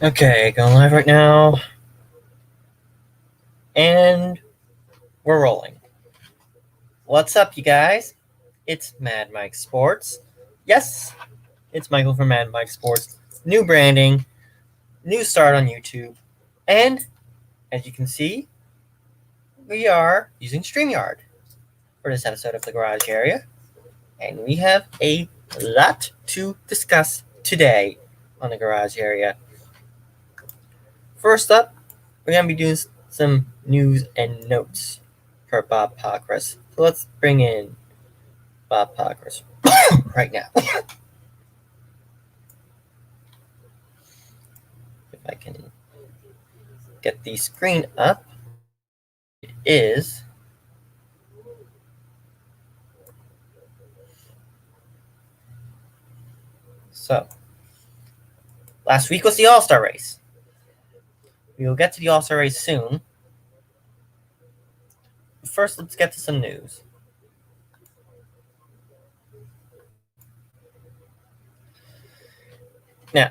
Okay, going live right now. And we're rolling. What's up, you guys? It's Mad Mike Sports. Yes, it's Michael from Mad Mike Sports. New branding, new start on YouTube. And as you can see, we are using StreamYard for this episode of the Garage Area. And we have a lot to discuss today on the Garage Area. First up, we're going to be doing some news and notes for Bob Pockrass. So let's bring in Bob Pockrass right now. If I can get the screen up, it is so. Last week was the All-Star race. We will get to the All-Star race soon. First, let's get to some news. Now,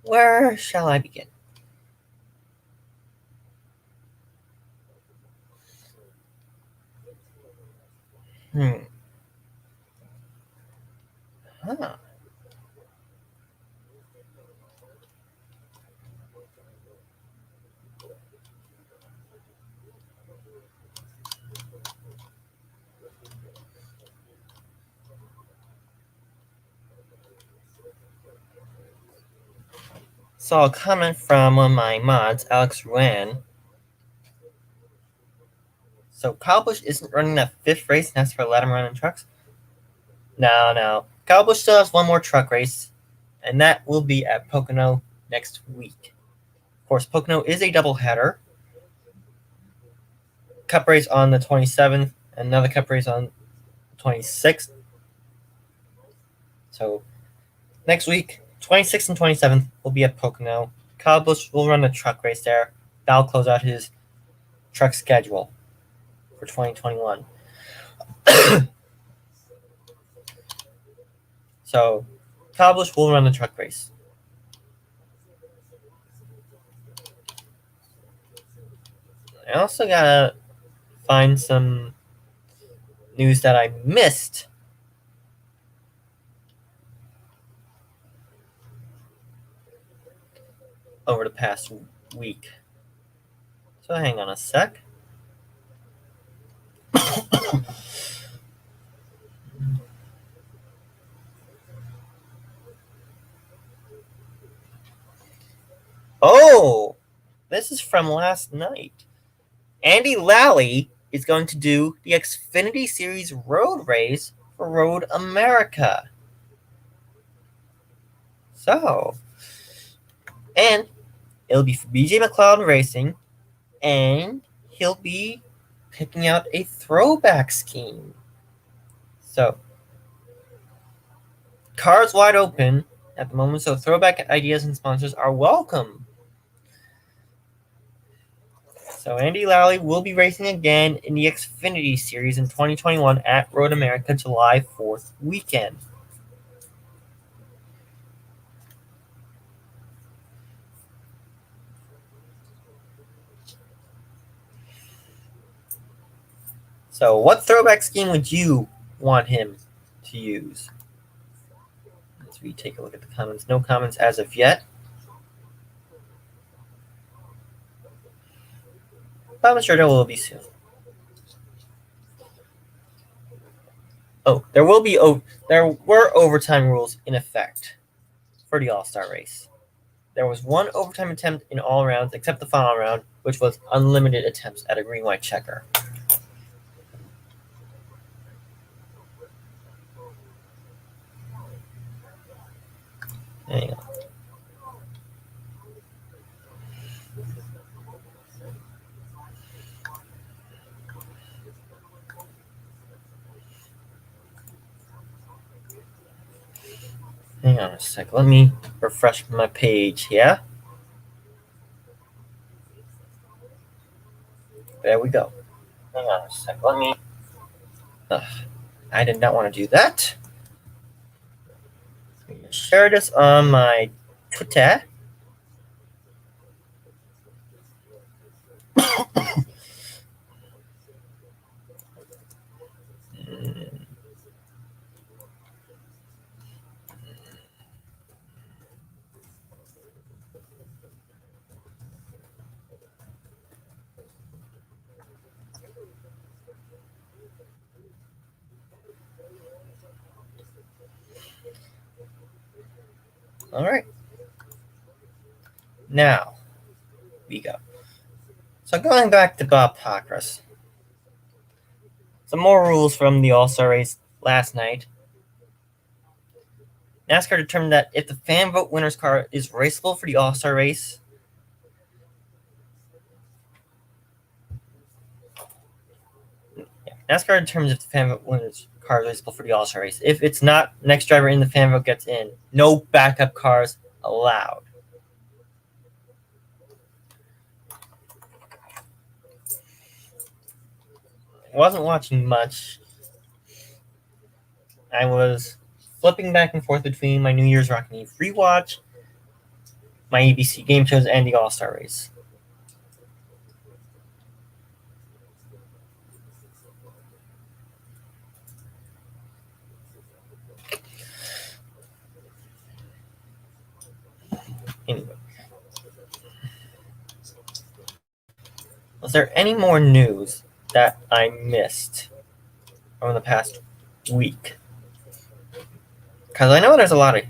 where shall I begin? Huh. Saw a comment from one of my mods, Alex Ruan. So Kyle Busch isn't running that fifth race and has to let him run in trucks? No. Kyle Busch still has one more truck race, and that will be at Pocono next week. Of course, Pocono is a doubleheader. Cup race on the 27th, another Cup race on the 26th. So next week, 26th and 27th, will be at Pocono. Kyle Busch will run a truck race there. That'll close out his truck schedule for 2021. So Kyle Busch will run the truck race. I also gotta find some news that I missed over the past week. So hang on a sec. Oh, this is from last night. Andy Lally is going to do the Xfinity Series road race for Road America. So, and it'll be for BJ McLeod Racing, and he'll be picking out a throwback scheme. So, cards wide open at the moment, so throwback ideas and sponsors are welcome. So Andy Lally will be racing again in the Xfinity Series in 2021 at Road America July 4th weekend. So what throwback scheme would you want him to use? Let's take a look at the comments. No comments as of yet. But I'm sure there will be soon. Oh, there were overtime rules in effect for the All-Star race. There was one overtime attempt in all rounds except the final round, which was unlimited attempts at a green-white checker. Hang on. Hang on a sec. Let me refresh my page here. There we go. Hang on a sec. Let me... I did not want to do that. share this on my Twitter. All right. Now we go. So going back to Bob Pockrass. Some more rules from the All-Star race last night. NASCAR determined that if the fan vote winner's car is raceable for the All-Star race, NASCAR determines if the fan vote winner's car is raceable for the All-Star race. If it's not, next driver in the fan vote gets in. No backup cars allowed. I wasn't watching much. I was flipping back and forth between my New Year's Rockin' Eve rewatch, my ABC game shows, and the All-Star race. Anyway. Was there any more news that I missed over the past week? Because I know there's a lot of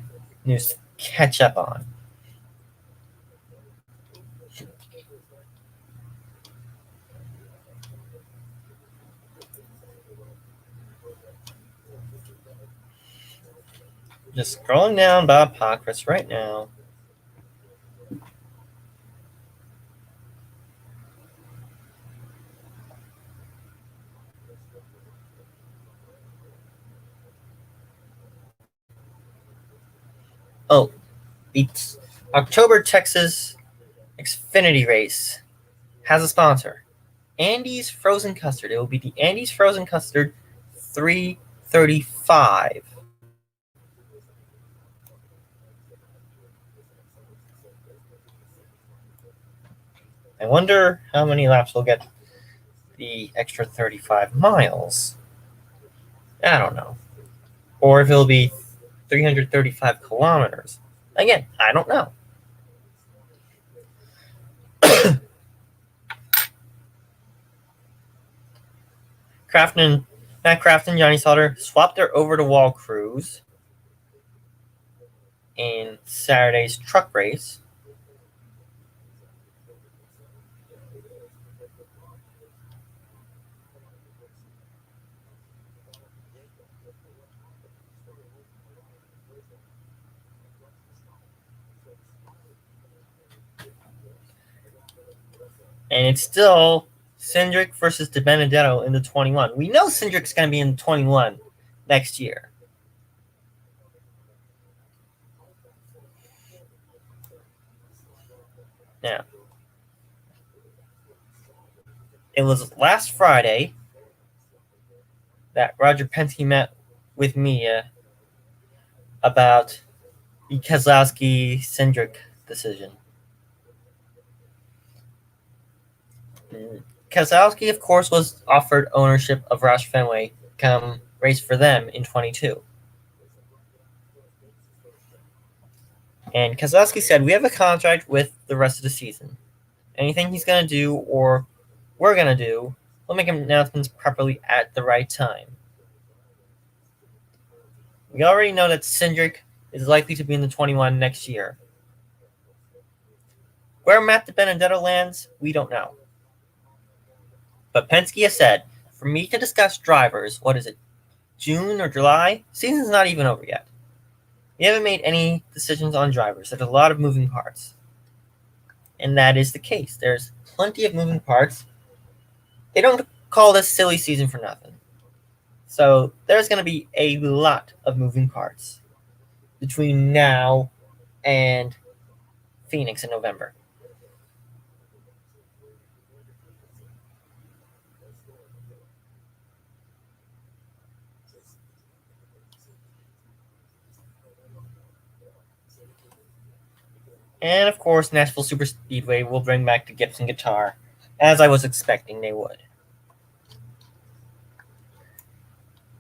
news to catch up on. Just scrolling down Bob Pockrass right now. Oh, the October Texas Xfinity race has a sponsor. Andy's Frozen Custard. It will be the Andy's Frozen Custard 335. I wonder how many laps will get the extra 35 miles. I don't know. Or if it'll be 335 kilometers. Again, I don't know. Matt Craft and Johnny Sauter swapped their over-the-wall crews in Saturday's truck race. And it's still Cindric versus DiBenedetto in the 21. We know Cindric's going to be in the 21 next year. Now, it was last Friday that Roger Penske met with Mia about the Keselowski-Cindric decision. Keselowski, of course, was offered ownership of Roush Fenway come race for them in 22. And Keselowski said, we have a contract with the rest of the season. Anything he's going to do or we're going to do, we'll make announcements properly at the right time. We already know that Cindric is likely to be in the 21 next year. Where Matt DiBenedetto lands, we don't know. But Penske has said, for me to discuss drivers, what is it, June or July? Season's not even over yet. We haven't made any decisions on drivers. There's a lot of moving parts. And that is the case. There's plenty of moving parts. They don't call this silly season for nothing. So there's going to be a lot of moving parts between now and Phoenix in November. And of course, Nashville Super Speedway will bring back the Gibson guitar, as I was expecting they would.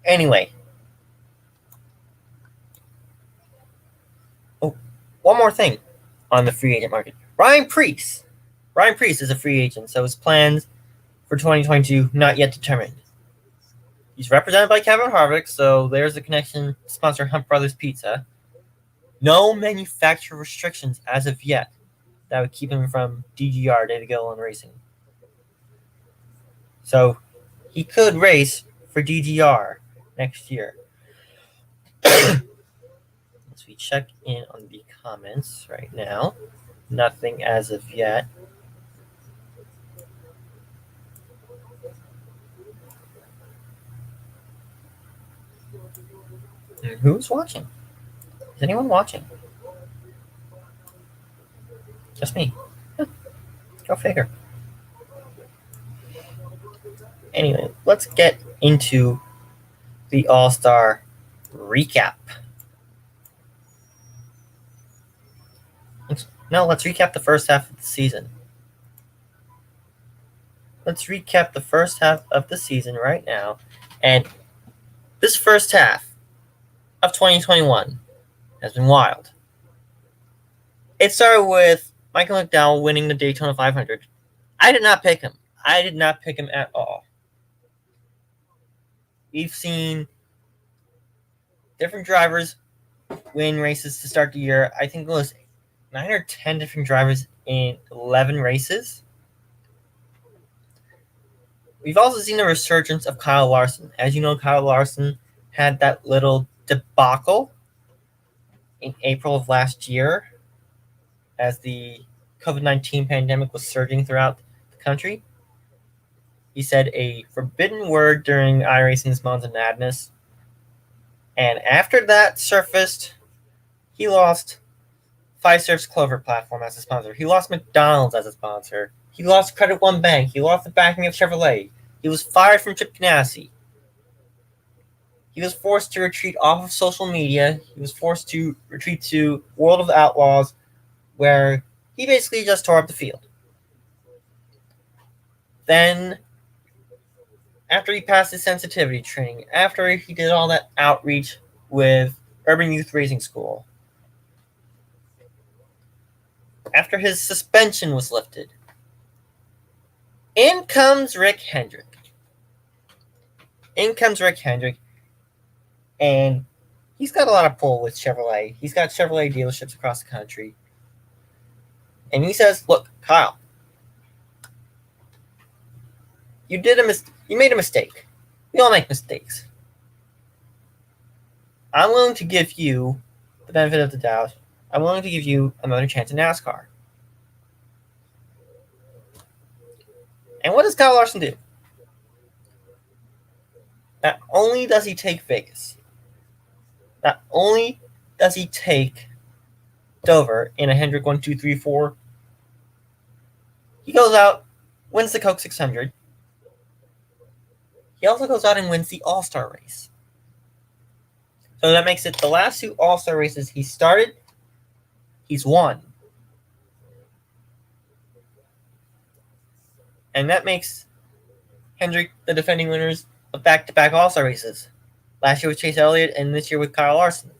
Anyway. Oh, one more thing on the free agent market. Ryan Preece. Ryan Preece is a free agent, so his plans for 2022 not yet determined. He's represented by Kevin Harvick, so there's a connection to sponsor Hunt Brothers Pizza. No manufacturer restrictions as of yet that would keep him from DGR, Data Gilliland Racing. So he could race for DGR next year. As we check in on the comments right now, nothing as of yet. Who's watching? Is anyone watching? Just me. Go figure. Anyway, let's get into the All-Star recap. Let's recap the first half of the season. Let's recap the first half of the season right now. And this first half of 2021 has been wild. It started with Michael McDowell winning the Daytona 500. I did not pick him. I did not pick him at all. We've seen different drivers win races to start the year. I think it was 9 or 10 different drivers in 11 races. We've also seen the resurgence of Kyle Larson. As you know, Kyle Larson had that little debacle in April of last year as the COVID-19 pandemic was surging throughout the country. He said a forbidden word during iRacing's Monza Madness. And after that surfaced, he lost Fiserv's Clover platform as a sponsor. He lost McDonald's as a sponsor. He lost Credit One Bank. He lost the backing of Chevrolet. He was fired from Chip Ganassi. He was forced to retreat off of social media. He was forced to retreat to World of Outlaws, where he basically just tore up the field. Then, after he passed his sensitivity training, after he did all that outreach with Urban Youth Racing School, after his suspension was lifted, in comes Rick Hendrick. And he's got a lot of pull with Chevrolet. He's got Chevrolet dealerships across the country. And he says, look, Kyle, you made a mistake. We all make mistakes. I'm willing to give you the benefit of the doubt. I'm willing to give you another chance in NASCAR. And what does Kyle Larson do? Not only does he take Vegas, not only does he take Dover in a Hendrick 1, 2, 3, 4, he goes out, wins the Coke 600. He also goes out and wins the All-Star race. So that makes it the last 2 All-Star races he started, he's won. And that makes Hendrick the defending winners of back-to-back All-Star races. Last year with Chase Elliott and this year with Kyle Larson.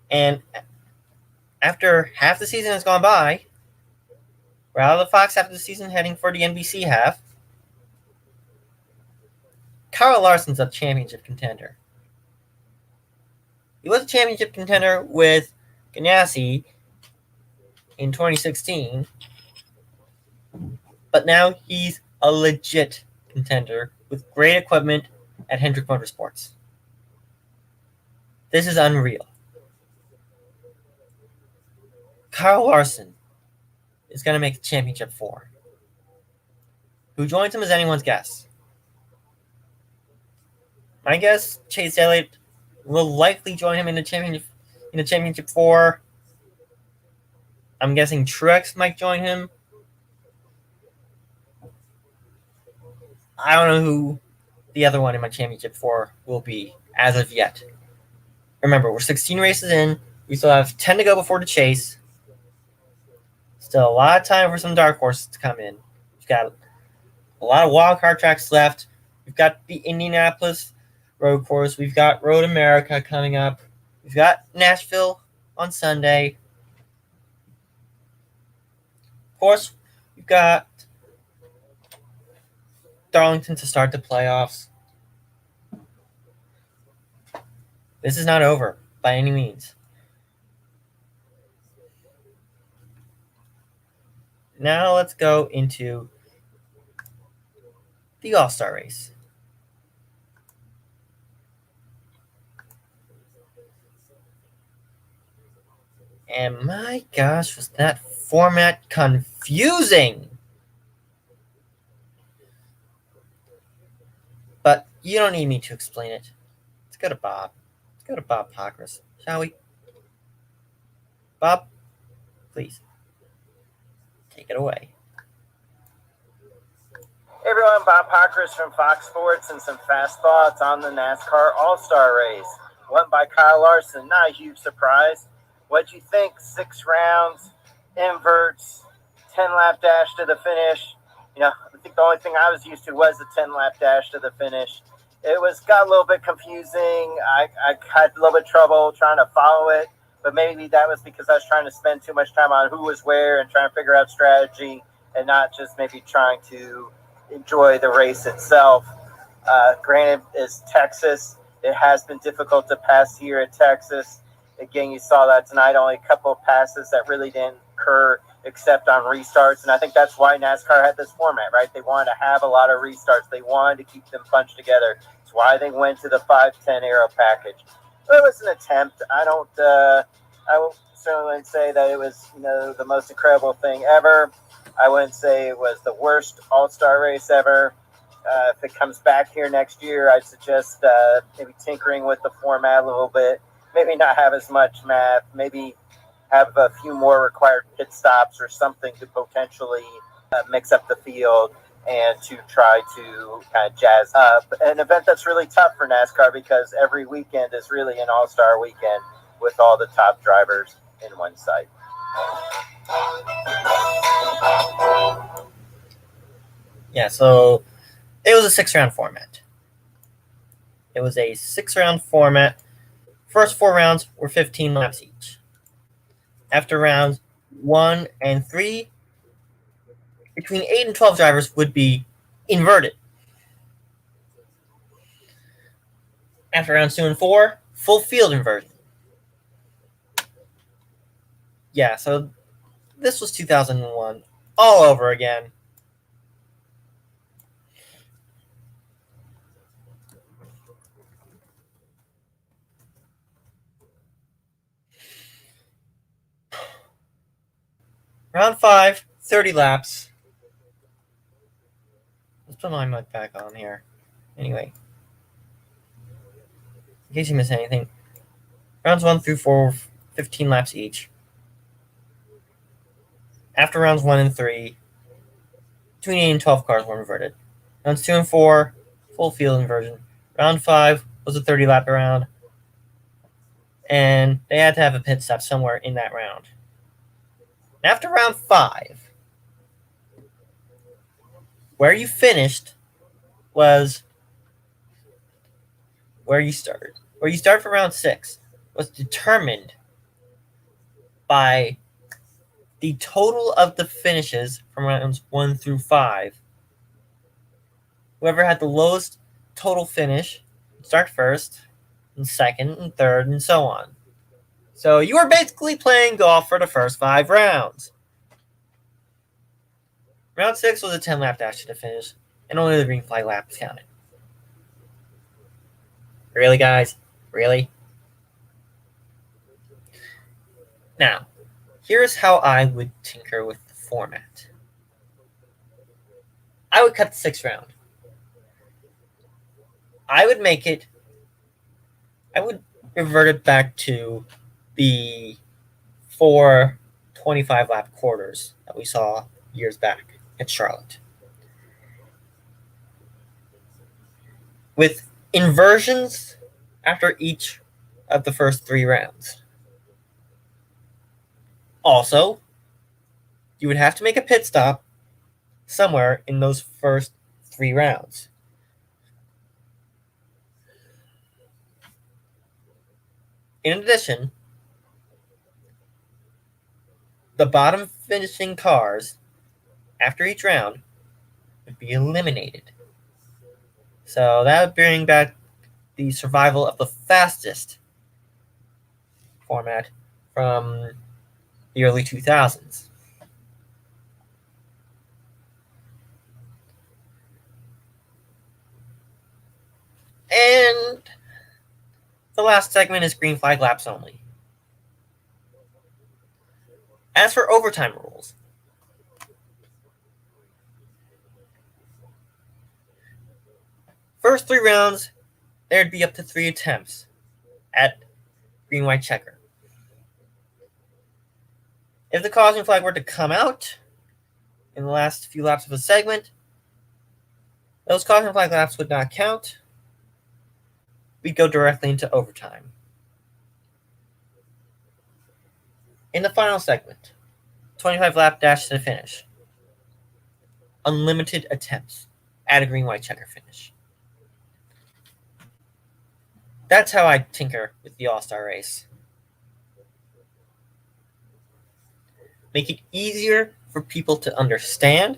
And after half the season has gone by, we're out of the Fox half of the season heading for the NBC half. Kyle Larson's a championship contender. He was a championship contender with Ganassi in 2016, but now he's a legit contender with great equipment at Hendrick Motorsports. This is unreal. Kyle Larson is going to make the championship 4. Who joins him is anyone's guess. My guess, Chase Elliott will likely join him in the championship 4. I'm guessing Truex might join him. I don't know who the other one in my championship 4 will be as of yet. Remember, we're 16 races in. We still have 10 to go before the chase. Still a lot of time for some dark horses to come in. We've got a lot of wild card tracks left. We've got the Indianapolis road course. We've got Road America coming up. We've got Nashville on Sunday. Of course, we've got Darlington to start the playoffs. This is not over by any means. Now let's go into the All-Star race. And my gosh, was that format confusing! But you don't need me to explain it. Let's go to Bob. Let's go to Bob Pockris, shall we? Bob, please, take it away. Hey everyone, Bob Pockris from Fox Sports and some fast thoughts on the NASCAR All-Star race. Won by Kyle Larson, not a huge surprise. What'd you think? 6 rounds, inverts, 10-lap dash to the finish. I think the only thing I was used to was the 10-lap dash to the finish. It got a little bit confusing. I had a little bit of trouble trying to follow it, but maybe that was because I was trying to spend too much time on who was where and trying to figure out strategy and not just maybe trying to enjoy the race itself. Granted, it's Texas. It has been difficult to pass here at Texas. Again, you saw that tonight, only a couple of passes that really didn't occur except on restarts. And I think that's why NASCAR had this format, right? They wanted to have a lot of restarts. They wanted to keep them bunched together. That's why they went to the 5-10 aero package. But it was an attempt. I certainly say that it was, the most incredible thing ever. I wouldn't say it was the worst All-Star race ever. If it comes back here next year, I'd suggest maybe tinkering with the format a little bit. Maybe not have as much math. Maybe have a few more required pit stops or something to potentially mix up the field and to try to kind of jazz up an event that's really tough for NASCAR because every weekend is really an all-star weekend with all the top drivers in one site. Yeah, so it was a 6-round format. It was a 6-round format. First 4 rounds were 15 laps each. After rounds 1 and 3, between 8 and 12 drivers would be inverted. After rounds 2 and 4, full field inversion. Yeah, so this was 2001 all over again. Round 5, 30 laps. Let's put my mic back on here. Anyway, in case you missed anything, rounds 1 through 4, 15 laps each. After rounds 1 and 3, between 8 and 12 cars were inverted. Rounds 2 and 4, full field inversion. Round 5 was a 30-lap round, and they had to have a pit stop somewhere in that round. After round 5, where you finished was where you started. Where you started for round 6 was determined by the total of the finishes from rounds 1 through 5. Whoever had the lowest total finish would start first, and second, and third, and so on. So you were basically playing golf for the first 5 rounds. Round 6 was a 10-lap dash to the finish, and only the green flag lap was counted. Really, guys? Really? Now, here's how I would tinker with the format. I would cut the 6th round. I would revert it back to the 4 25-lap quarters that we saw years back at Charlotte. With inversions after each of the first 3 rounds. Also, you would have to make a pit stop somewhere in those first 3 rounds. In addition, the bottom finishing cars after each round would be eliminated. So that would bring back the survival of the fastest format from the early 2000s. And the last segment is green flag laps only. As for overtime rules, first 3 rounds, there'd be up to 3 attempts at green-white checker. If the caution flag were to come out in the last few laps of a segment, those caution flag laps would not count. We'd go directly into overtime. In the final segment, 25 lap dash to the finish. Unlimited attempts at a green-white checker finish. That's how I tinker with the All-Star race. Make it easier for people to understand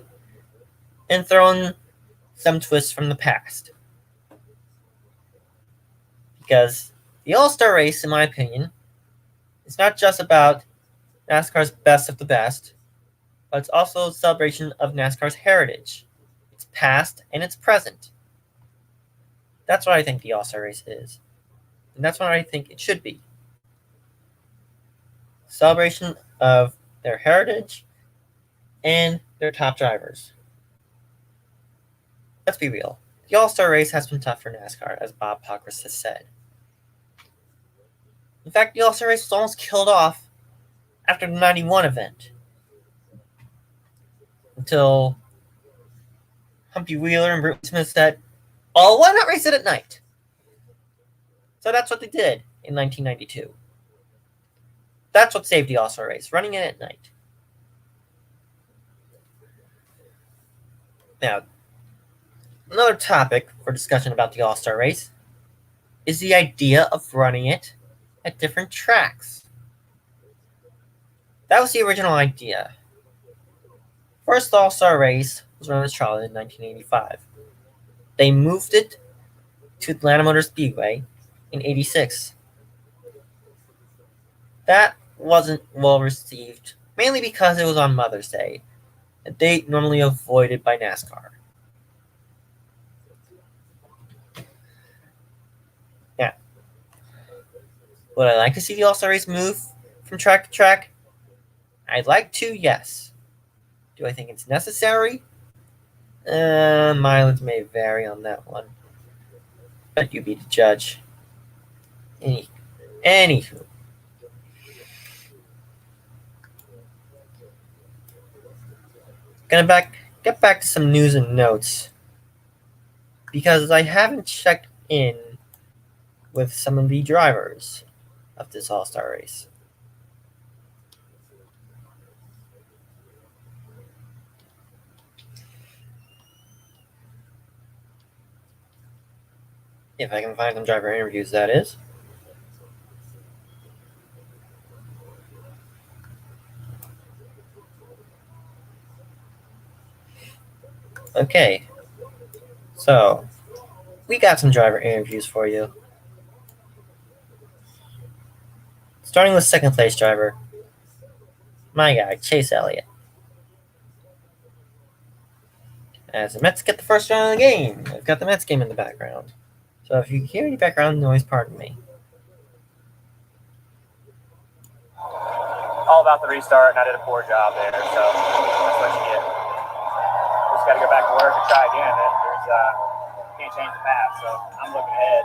and throw in some twists from the past. Because the All-Star race, in my opinion, is not just about NASCAR's best of the best, but it's also a celebration of NASCAR's heritage, its past and its present. That's what I think the All-Star race is. And that's what I think it should be. Celebration of their heritage and their top drivers. Let's be real. The All-Star race has been tough for NASCAR, as Bob Pockrass has said. In fact, the All-Star race was almost killed off after the 91 event. Until Humpy Wheeler and Bruce Smith said, oh, why not race it at night? So that's what they did in 1992. That's what saved the All-Star race, running it at night. Now, another topic for discussion about the All-Star race is the idea of running it at different tracks. That was the original idea. First All-Star race was run at Charlotte in 1985. They moved it to Atlanta Motor Speedway in 86. That wasn't well received, mainly because it was on Mother's Day, a date normally avoided by NASCAR. Now, would I like to see the All-Star race move from track to track? I'd like to, yes. Do I think it's necessary? Mileage may vary on that one. But you be the judge. Anywho. Gonna get back to some news and notes. Because I haven't checked in with some of the drivers of this All-Star race. If I can find some driver interviews, that is. Okay. So, we got some driver interviews for you. Starting with second place driver, my guy, Chase Elliott. As the Mets get the first round of the game, I've got the Mets game in the background. So if you hear any background noise, pardon me. All about the restart, and I did a poor job there, so that's what you get. Just got to go back to work and try again. Can't change the past, so I'm looking ahead.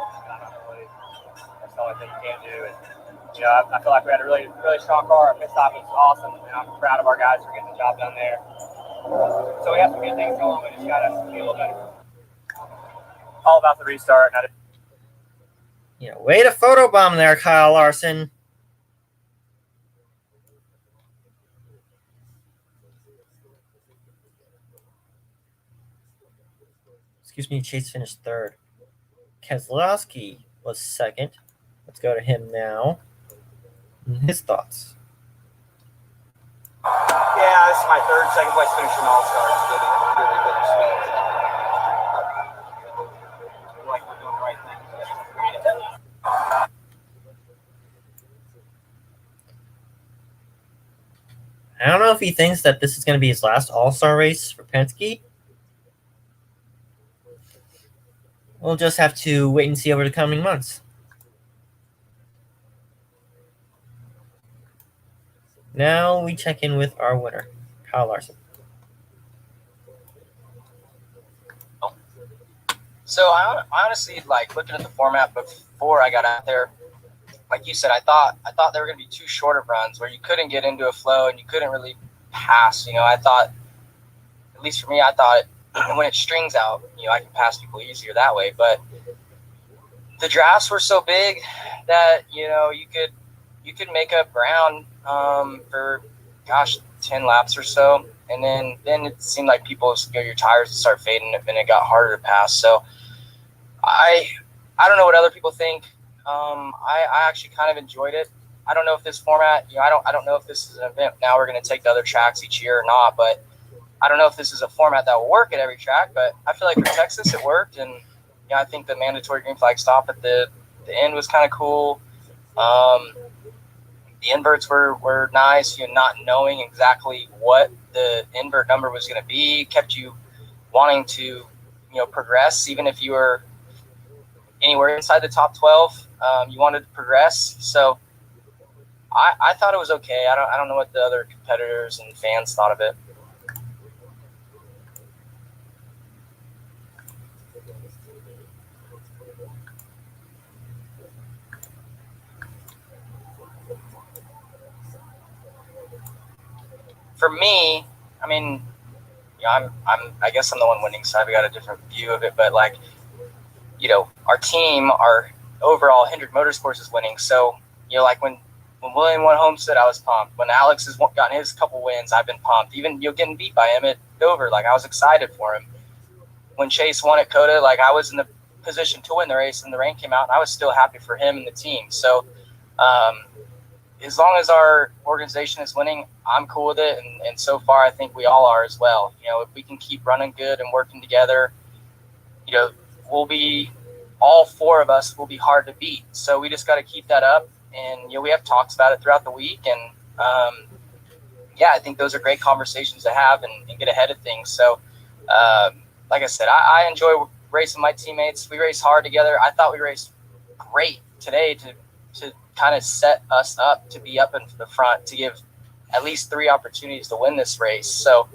That's the only thing you can do. And I feel like we had a really, really strong car. Our pit stop was awesome, and I'm proud of our guys for getting the job done there. So we have some good things going. We just got to be a little better. All about the restart. Way to photobomb there, Kyle Larson. Chase finished third. Keselowski was second. Let's go to him now. His thoughts. Yeah, this is my second place finish in All-Star. It's really, really bittersweet. I feel like we're doing the right thing. I don't know if he thinks that this is going to be his last All-Star race for Penske. We'll just have to wait and see over the coming months. Now we check in with our winner, Kyle Larson. So I honestly, like, looking at the format before I got out there, like you said, I thought there were going to be two shorter runs where you couldn't get into a flow and you couldn't really pass. I thought, at least for me, I thought when it strings out, I can pass people easier that way. But the drafts were so big that you could make up ground for 10 laps or so, and then it seemed like your tires would start fading and it got harder to pass. So I don't know what other people think. I actually kind of enjoyed it. I don't know if this format, I don't know if this is an event now we're going to take to other tracks each year or not, but I don't know if this is a format that will work at every track, but I feel like for Texas it worked, and I think the mandatory green flag stop at the end was kind of cool. The inverts were nice, not knowing exactly what the invert number was going to be kept you wanting to, progress, even if you were anywhere inside the top 12. You wanted to progress. So I thought it was okay. I don't know what the other competitors and fans thought of it. For me, I mean, I guess I'm the one winning, so I've got a different view of it. But our team, our overall Hendrick Motorsports is winning. So like when William won Homestead, I was pumped. When Alex has gotten his couple wins, I've been pumped. Even getting beat by him at Dover, like I was excited for him. When Chase won at Coda, like I was in the position to win the race, and the rain came out, and I was still happy for him and the team. So as long as our organization is winning, I'm cool with it. And so far, I think we all are as well. If we can keep running good and working together, we'll be, all four of us will be hard to beat. So we just got to keep that up. And, we have talks about it throughout the week. And, I think those are great conversations to have and get ahead of things. So, like I said, I enjoy racing my teammates. We race hard together. I thought we raced great today to kind of set us up to be up in the front, to give at least 3 opportunities to win this race. So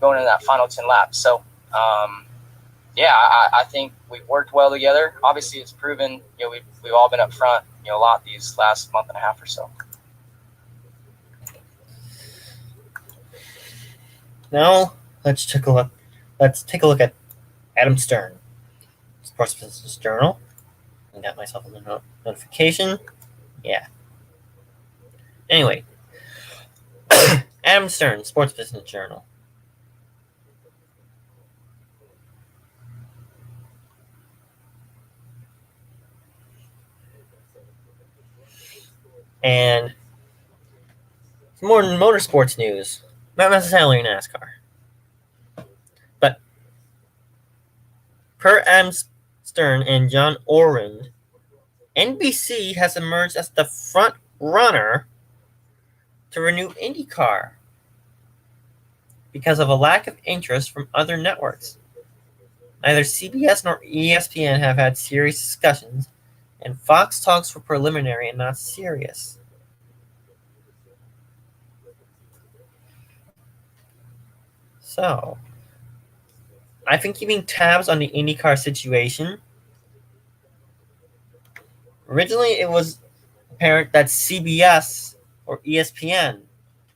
going into that final 10 laps. So, I think we've worked well together. Obviously, it's proven, we've all been up front, a lot these last month and a half or so. Now let's take a look at Adam Stern, Sports Business Journal. I got myself a notification. Yeah. Anyway, Adam Stern, Sports Business Journal. And some more motorsports news, not necessarily NASCAR. But per Adam Stern and John Orend, NBC has emerged as the front runner to renew IndyCar because of a lack of interest from other networks. Neither CBS nor ESPN have had serious discussions, and Fox talks were preliminary and not serious. So, I've been keeping tabs on the IndyCar situation. Originally, it was apparent that CBS or ESPN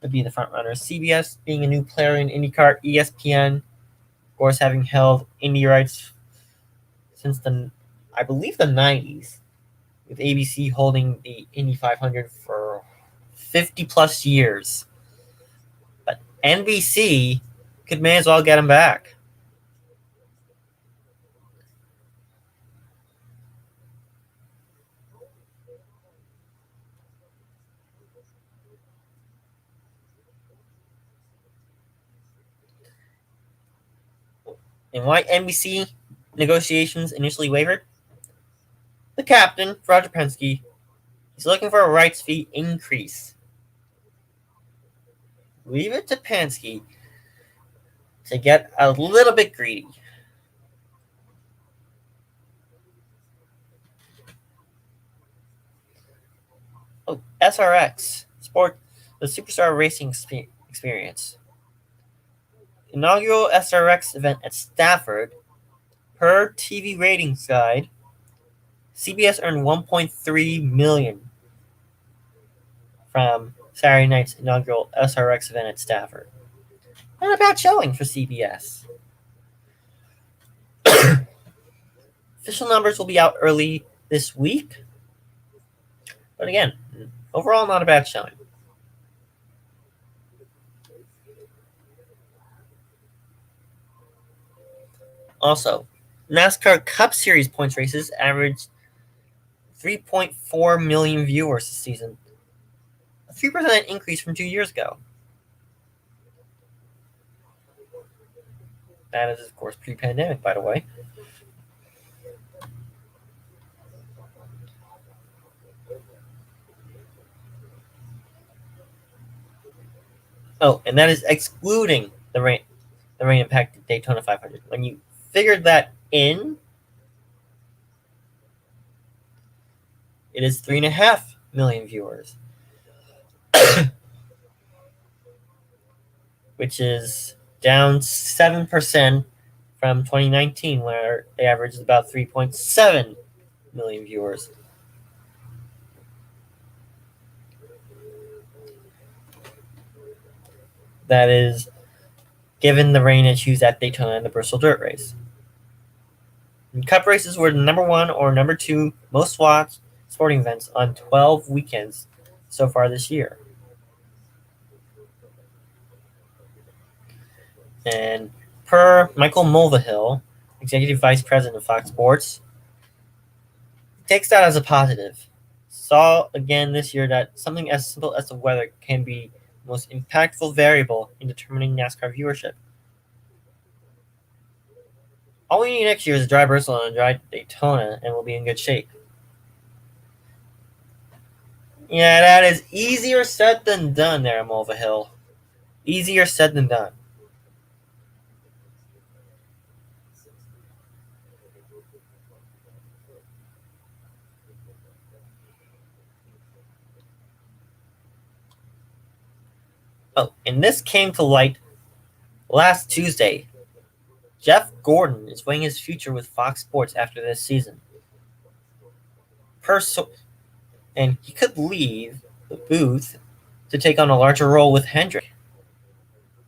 would be the front runner. CBS being a new player in IndyCar, ESPN, of course, having held Indy rights since I believe the 90s, with ABC holding the Indy 500 for 50 plus years. But NBC may as well get him back. And why NBC negotiations initially wavered? The captain, Roger Penske, is looking for a rights fee increase. Leave it to Penske to get a little bit greedy. Oh, SRX, the Superstar Racing Experience. Inaugural SRX event at Stafford. Per TV ratings guide, CBS earned $1.3 million from Saturday night's inaugural SRX event at Stafford. Not a bad showing for CBS. Official numbers will be out early this week. But again, overall, not a bad showing. Also, NASCAR Cup Series points races averaged 3.4 million viewers this season, a 3% increase from 2 years ago. That is, of course, pre-pandemic, by the way. Oh, and that is excluding the rain impacted Daytona 500. When you figured that in, it is 3.5 million viewers, which is down 7% from 2019, where they averaged about 3.7 million viewers. That is given the rain issues at Daytona and the Bristol Dirt Race. And Cup races were the number 1 or number 2 most watched sporting events on 12 weekends so far this year. And per Michael Mulvihill, Executive Vice President of Fox Sports, takes that as a positive. Saw again this year that something as simple as the weather can be the most impactful variable in determining NASCAR viewership. All we need next year is a dry Bristol and a dry Daytona, and we'll be in good shape. Yeah, that is easier said than done there, Mulvihill. Easier said than done. Oh, and this came to light last Tuesday. Jeff Gordon is weighing his future with Fox Sports after this season. And he could leave the booth to take on a larger role with Hendrick.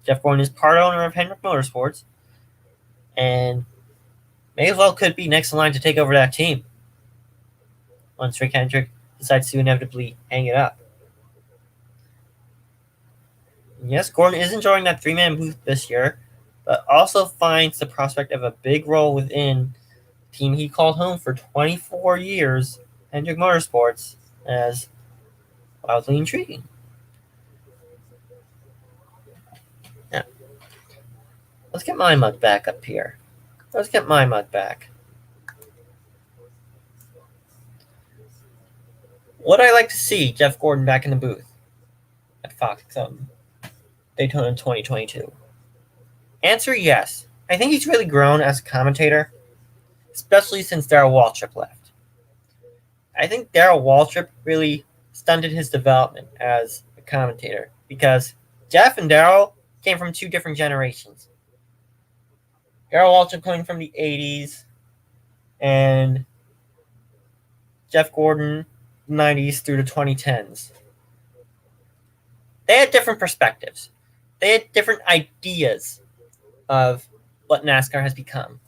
Jeff Gordon is part owner of Hendrick Motorsports and may as well could be next in line to take over that team once Rick Hendrick decides to inevitably hang it up. Yes, Gordon is enjoying that 3-man booth this year, but also finds the prospect of a big role within the team he called home for 24 years, Hendrick Motorsports, as wildly intriguing. Now, let's get my mug back up here. Let's get my mug back. Would I like to see Jeff Gordon back in the booth at Fox Daytona 2022? Answer, yes. I think he's really grown as a commentator, especially since Darrell Waltrip left. I think Darrell Waltrip really stunted his development as a commentator because Jeff and Darrell came from 2 different generations. Darrell Waltrip coming from the 80s and Jeff Gordon 90s through the 2010s. They had different perspectives. They had different ideas of what NASCAR has become.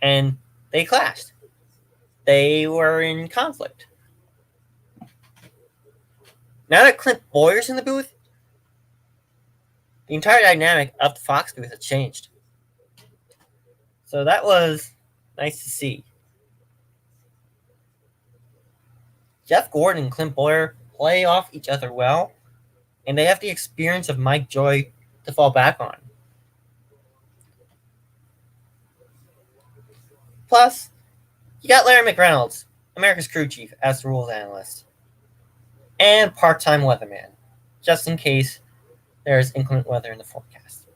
And they clashed. They were in conflict. Now that Clint Boyer's in the booth, the entire dynamic of the Fox booth has changed. So that was nice to see. Jeff Gordon and Clint Boyer play off each other well, and they have the experience of Mike Joy to fall back on. Plus, you got Larry McReynolds, America's crew chief, as the rules analyst, and part-time weatherman, just in case there is inclement weather in the forecast.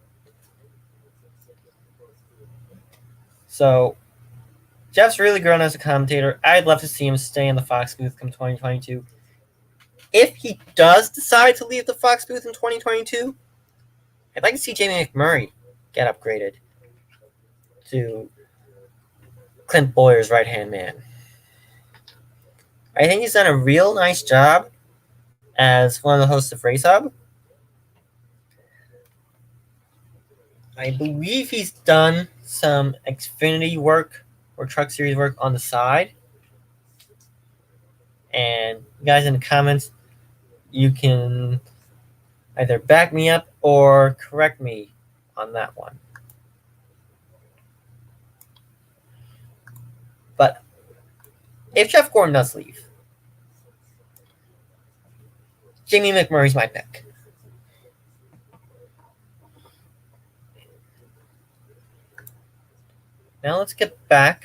So, Jeff's really grown as a commentator. I'd love to see him stay in the Fox booth come 2022. If he does decide to leave the Fox booth in 2022, I'd like to see Jamie McMurray get upgraded to Clint Boyer's right-hand man. I think he's done a real nice job as one of the hosts of Race Hub. I believe he's done some Xfinity work or Truck Series work on the side. And you guys in the comments, you can either back me up or correct me on that one. But if Jeff Gordon does leave, Jamie McMurray's my pick. Now let's get back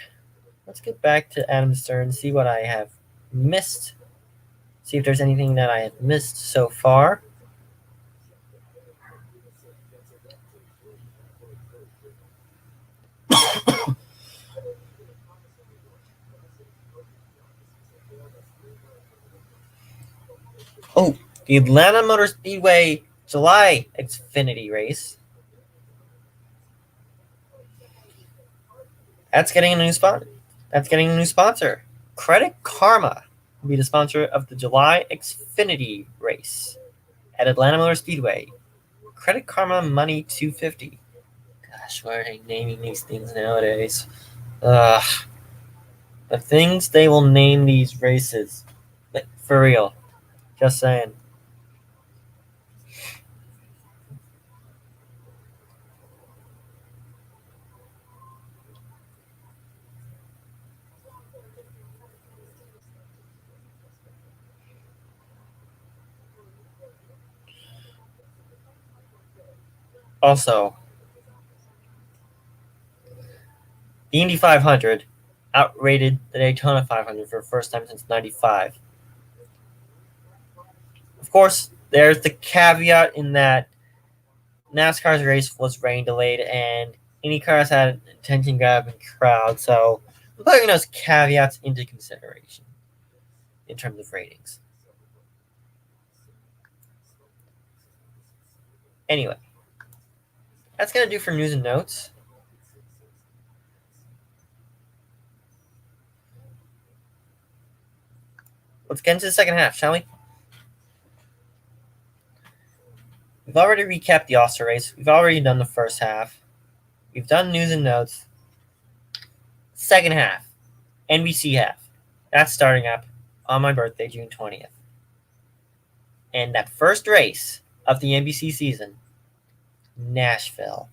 to Adam Stern, see what I have missed. See if there's anything that I have missed so far. Oh, the Atlanta Motor Speedway July Xfinity race. That's getting a new sponsor. Credit Karma will be the sponsor of the July Xfinity race at Atlanta Motor Speedway. Credit Karma Money 250. Gosh, why are they naming these things nowadays? The things they will name these races. Like, for real. Just saying. Also, the Indy 500 outrated the Daytona 500 for the first time since '95. Of course, there's the caveat in that NASCAR's race was rain delayed and IndyCars had an attention-grabbing crowd, so I'm putting those caveats into consideration in terms of ratings. Anyway, that's going to do for news and notes. Let's get into the second half, shall we? We've already recapped the All-Star race. We've already done the first half. We've done news and notes. Second half, NBC half. That's starting up on my birthday, June 20th. And that first race of the NBC season, Nashville.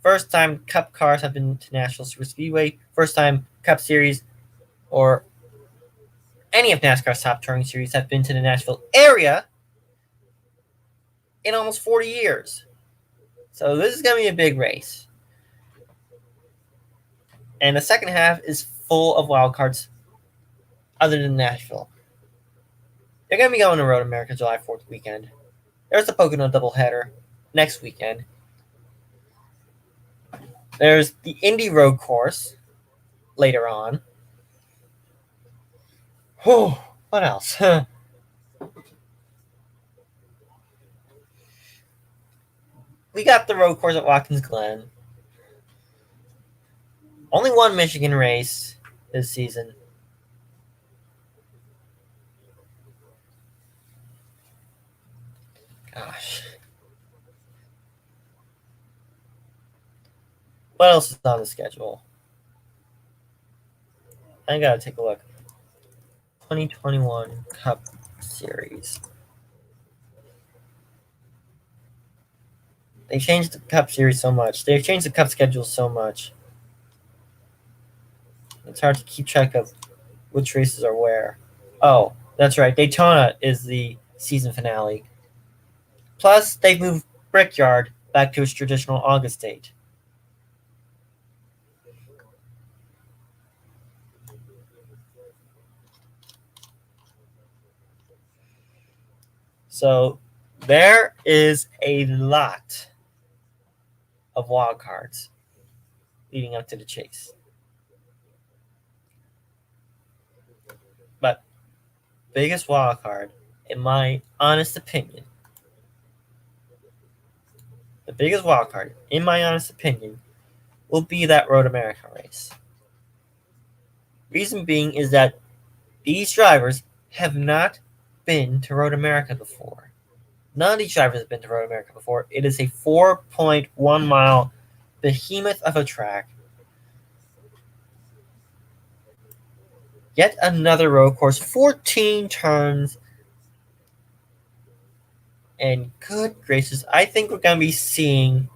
First time Cup cars have been to Nashville Superspeedway. First time Cup Series or any of NASCAR's top touring series have been to the Nashville area in almost 40 years. So this is going to be a big race. And the second half is full of wild cards other than Nashville. They're going to be going to Road America July 4th weekend. There's the Pocono doubleheader next weekend. There's the Indy Road Course later on. Whew, what else? We got the road course at Watkins Glen. Only one Michigan race this season. Gosh. What else is on the schedule? I gotta take a look. 2021 Cup Series. They changed the Cup Series so much. They've changed the Cup schedule so much. It's hard to keep track of which races are where. Oh, that's right. Daytona is the season finale. Plus, they've moved Brickyard back to its traditional August date. So there is a lot of wild cards leading up to the chase. But biggest wild card, in my honest opinion, will be that Road America race. Reason being is that these drivers have not been to Road America before. None of these drivers have been to Road America before. It is a 4.1 mile behemoth of a track. Yet another road course, 14 turns. And good gracious, I think we're going to be seeing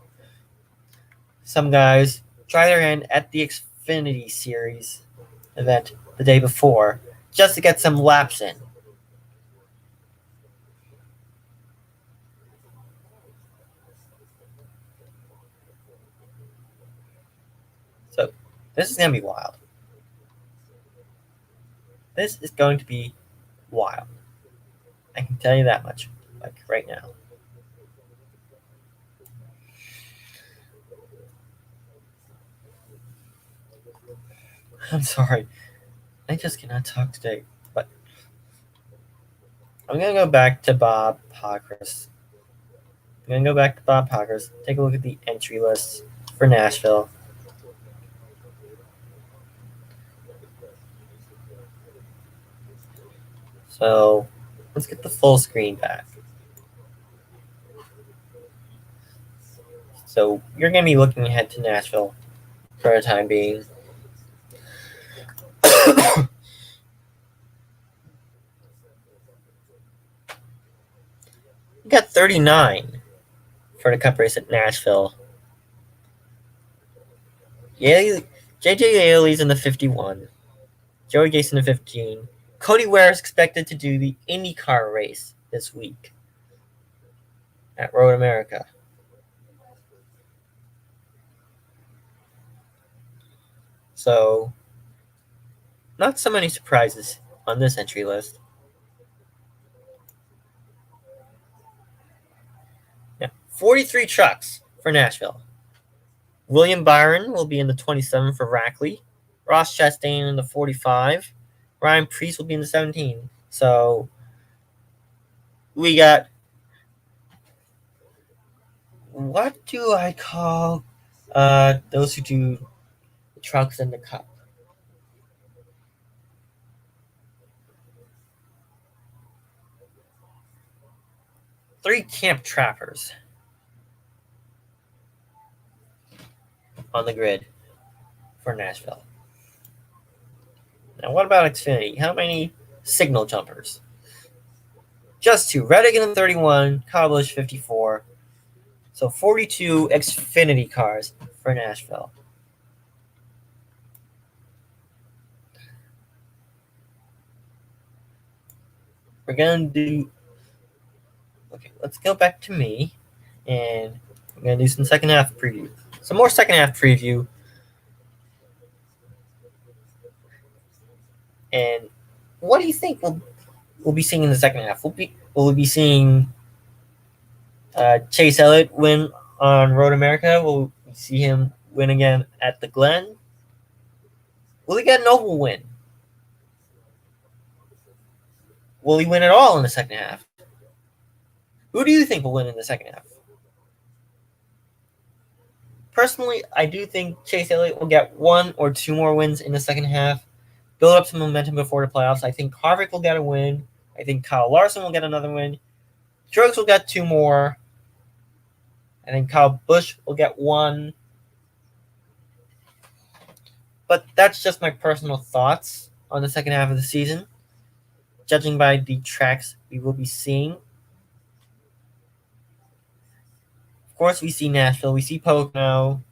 some guys try their hand at the Xfinity Series event the day before just to get some laps in. So this is going to be wild. This is going to be wild. I can tell you that much, like right now. I'm sorry. I just cannot talk today. But I'm going to go back to Bob Pockris. Take a look at the entry list for Nashville. So let's get the full screen back. So you're going to be looking ahead to Nashville for the time being. We got 39 for the Cup race at Nashville. JJ Yaley's in the 51. Joey Gase in the 15. Cody Ware is expected to do the IndyCar race this week at Road America. So, not so many surprises on this entry list. Yeah, 43 trucks for Nashville. William Byron will be in the 27 for Rackley. Ross Chastain in the 45. Ryan Preece will be in the 17. So, we got, what do I call those who do the trucks in the Cup? Three camp trappers on the grid for Nashville. Now, what about Xfinity? How many signal jumpers? Just two. Reddick in the 31, Kyle Busch 54. So 42 Xfinity cars for Nashville. We're going to do... Okay, let's go back to me. And I'm going to do some second half preview. Some more second half preview. And what do you think we'll be seeing in the second half? Will we be seeing Chase Elliott win on Road America? Will we see him win again at the Glen? Will he get an oval win? Will he win at all in the second half? Who do you think will win in the second half? Personally, I do think Chase Elliott will get one or two more wins in the second half, build up some momentum before the playoffs. I think Harvick will get a win. I think Kyle Larson will get another win. Truex will get two more. I think Kyle Busch will get one. But that's just my personal thoughts on the second half of the season, judging by the tracks we will be seeing. Of course, we see Nashville. We see Pocono.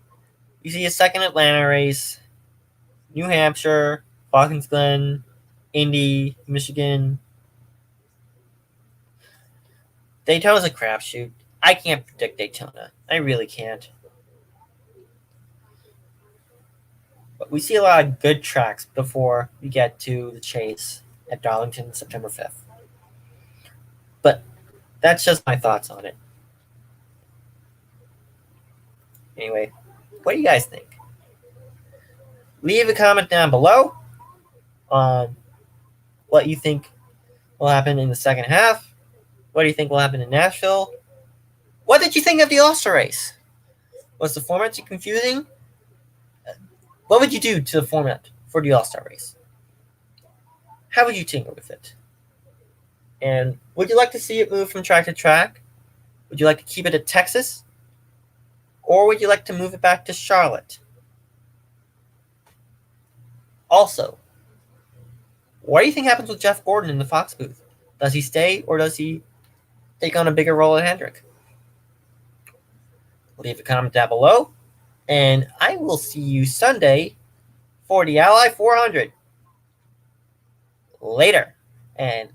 We see a second Atlanta race. New Hampshire, Watkins Glen, Indy, Michigan. Daytona's a crapshoot. I can't predict Daytona. I really can't. But we see a lot of good tracks before we get to the chase at Darlington September 5th. But that's just my thoughts on it. Anyway, what do you guys think? Leave a comment down below on what you think will happen in the second half. What do you think will happen in Nashville? What did you think of the All-Star race? Was the format too confusing? What would you do to the format for the All-Star race? How would you tinker with it? And would you like to see it move from track to track? Would you like to keep it at Texas? Or would you like to move it back to Charlotte? Also, what do you think happens with Jeff Gordon in the Fox booth? Does he stay or does he take on a bigger role at Hendrick? Leave a comment down below, and I will see you Sunday for the Ally 400. Later. And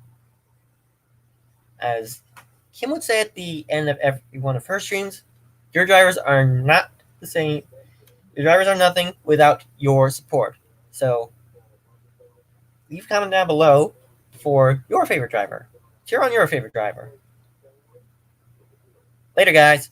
as Kim would say at the end of every one of her streams, your drivers are not the same. Your drivers are nothing without your support. So leave a comment down below for your favorite driver. Cheer on your favorite driver. Later, guys.